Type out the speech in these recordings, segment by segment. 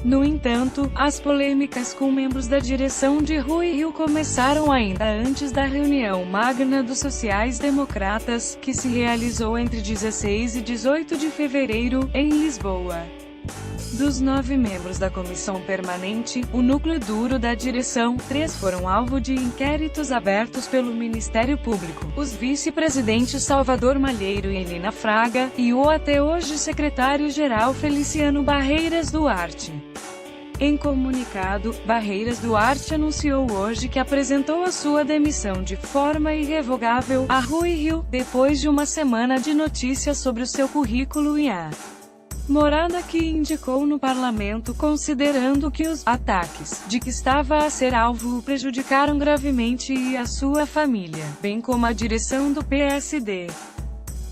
No entanto, as polêmicas com membros da direção de Rui Rio começaram ainda antes da reunião magna dos sociais-democratas, que se realizou entre 16 e 18 de fevereiro, em Lisboa. Dos 9 membros da comissão permanente, o núcleo duro da direção, 3 foram alvo de inquéritos abertos pelo Ministério Público: os vice-presidentes Salvador Malheiro e Helena Fraga, e o até hoje secretário-geral Feliciano Barreiras Duarte. Em comunicado, Barreiras Duarte anunciou hoje que apresentou a sua demissão de forma irrevogável a Rui Rio, depois de uma semana de notícias sobre o seu currículo e a morada que indicou no parlamento, considerando que os ataques de que estava a ser alvo o prejudicaram gravemente e a sua família, bem como a direção do PSD.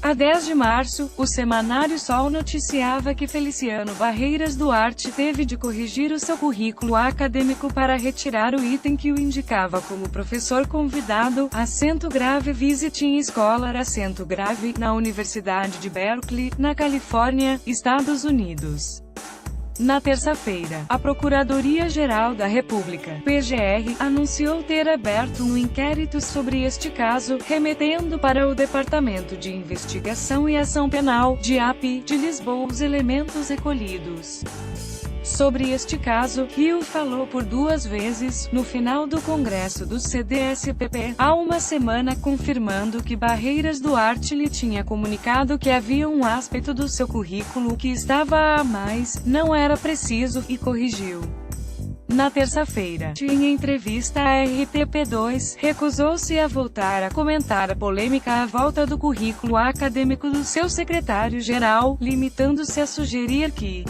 A 10 de março, o semanário Sol noticiava que Feliciano Barreiras Duarte teve de corrigir o seu currículo acadêmico para retirar o item que o indicava como professor convidado, acento grave visiting scholar acento grave, na Universidade de Berkeley, na Califórnia, Estados Unidos. Na terça-feira, a Procuradoria-Geral da República, PGR, anunciou ter aberto um inquérito sobre este caso, remetendo para o Departamento de Investigação e Ação Penal, DIAP, de Lisboa os elementos recolhidos. Sobre este caso, Rio falou por 2 vezes, no final do Congresso do CDS-PP, há uma semana, confirmando que Barreiras Duarte lhe tinha comunicado que havia um aspecto do seu currículo que estava a mais, não era preciso, e corrigiu. Na terça-feira, em entrevista à RTP2, recusou-se a voltar a comentar a polêmica à volta do currículo acadêmico do seu secretário-geral, limitando-se a sugerir que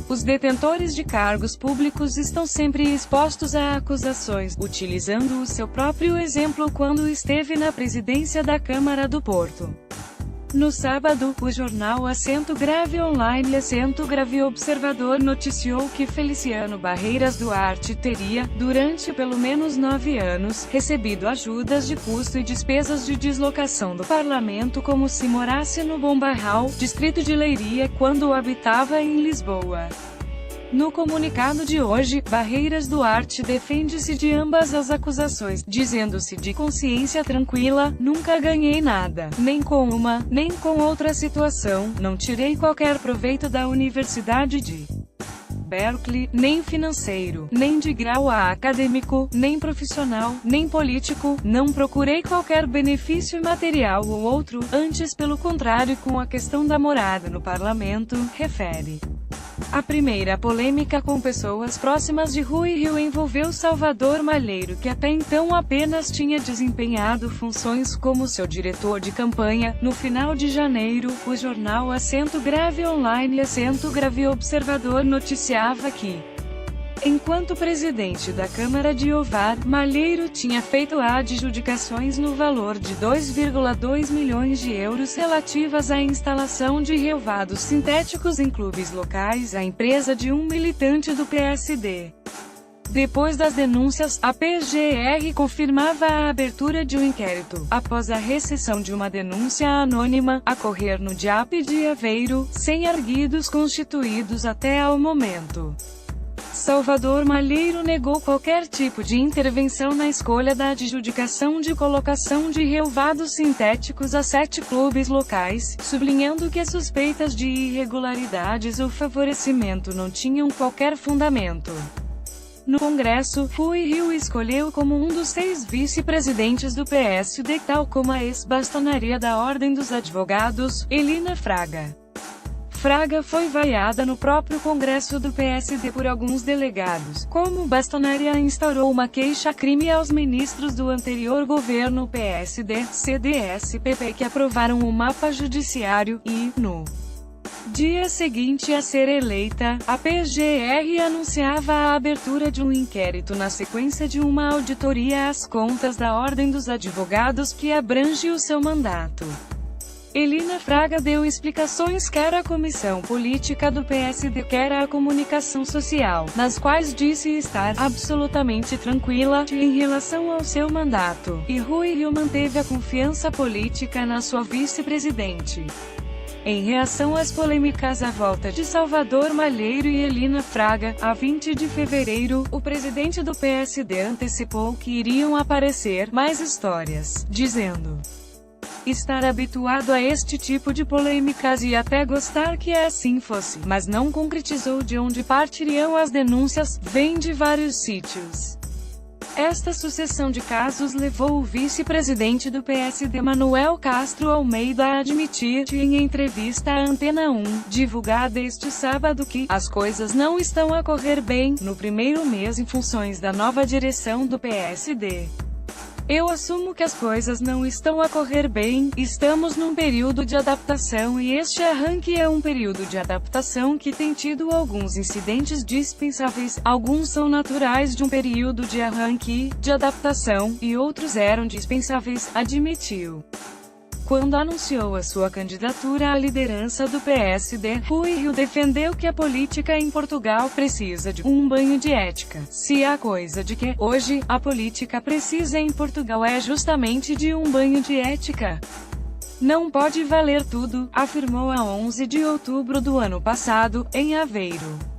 os detentores de cargos públicos estão sempre expostos a acusações, utilizando o seu próprio exemplo quando esteve na presidência da Câmara do Porto. No sábado, o jornal Acento Grave Online Acento Grave Observador noticiou que Feliciano Barreiras Duarte teria, durante pelo menos 9 anos, recebido ajudas de custo e despesas de deslocação do parlamento como se morasse no Bom Barral, distrito de Leiria, quando habitava em Lisboa. No comunicado de hoje, Barreiras Duarte defende-se de ambas as acusações, dizendo-se de consciência tranquila: nunca ganhei nada, nem com uma, nem com outra situação, não tirei qualquer proveito da Universidade de Berkeley, nem financeiro, nem de grau acadêmico, nem profissional, nem político, não procurei qualquer benefício material ou outro, antes pelo contrário com a questão da morada no parlamento, refere. A primeira polêmica com pessoas próximas de Rui Rio envolveu Salvador Malheiro, que até então apenas tinha desempenhado funções como seu diretor de campanha. No final de janeiro, o jornal Acento Grave Online Acento Grave Observador noticiava que, enquanto presidente da Câmara de Ovar, Malheiro tinha feito adjudicações no valor de 2,2 milhões de euros relativas à instalação de relvados sintéticos em clubes locais à empresa de um militante do PSD. Depois das denúncias, a PGR confirmava a abertura de um inquérito, após a recepção de uma denúncia anônima, a correr no DIAP de Aveiro, sem arguidos constituídos até ao momento. Salvador Malheiro negou qualquer tipo de intervenção na escolha da adjudicação de colocação de relvados sintéticos a 7 clubes locais, sublinhando que as suspeitas de irregularidades ou favorecimento não tinham qualquer fundamento. No Congresso, Rui Rio escolheu como um dos 6 vice-presidentes do PSD, tal como a ex-bastonaria da Ordem dos Advogados, Helena Fraga. Fraga foi vaiada no próprio Congresso do PSD por alguns delegados, como bastonaria instaurou uma queixa-crime aos ministros do anterior governo PSD, CDS-PP que aprovaram o mapa judiciário, e, no dia seguinte a ser eleita, a PGR anunciava a abertura de um inquérito na sequência de uma auditoria às contas da Ordem dos Advogados que abrange o seu mandato. Helena Fraga deu explicações quer à comissão política do PSD, quer à comunicação social, nas quais disse estar absolutamente tranquila em relação ao seu mandato, e Rui Rio manteve a confiança política na sua vice-presidente. Em reação às polêmicas à volta de Salvador Malheiro e Elina Fraga, a 20 de fevereiro, o presidente do PSD antecipou que iriam aparecer mais histórias, dizendo estar habituado a este tipo de polêmicas e até gostar que assim fosse, mas não concretizou de onde partiriam as denúncias. Vêm de vários sítios. Esta sucessão de casos levou o vice-presidente do PSD Manuel Castro Almeida a admitir, em entrevista à Antena 1, divulgada este sábado, que as coisas não estão a correr bem no primeiro mês em funções da nova direção do PSD. Eu assumo que as coisas não estão a correr bem, estamos num período de adaptação e este arranque é um período de adaptação que tem tido alguns incidentes dispensáveis, alguns são naturais de um período de arranque, de adaptação, e outros eram dispensáveis, admitiu. Quando anunciou a sua candidatura à liderança do PSD, Rui Rio defendeu que a política em Portugal precisa de um banho de ética. Se há coisa de que, hoje, a política precisa em Portugal é justamente de um banho de ética. Não pode valer tudo, afirmou a 11 de outubro do ano passado, em Aveiro.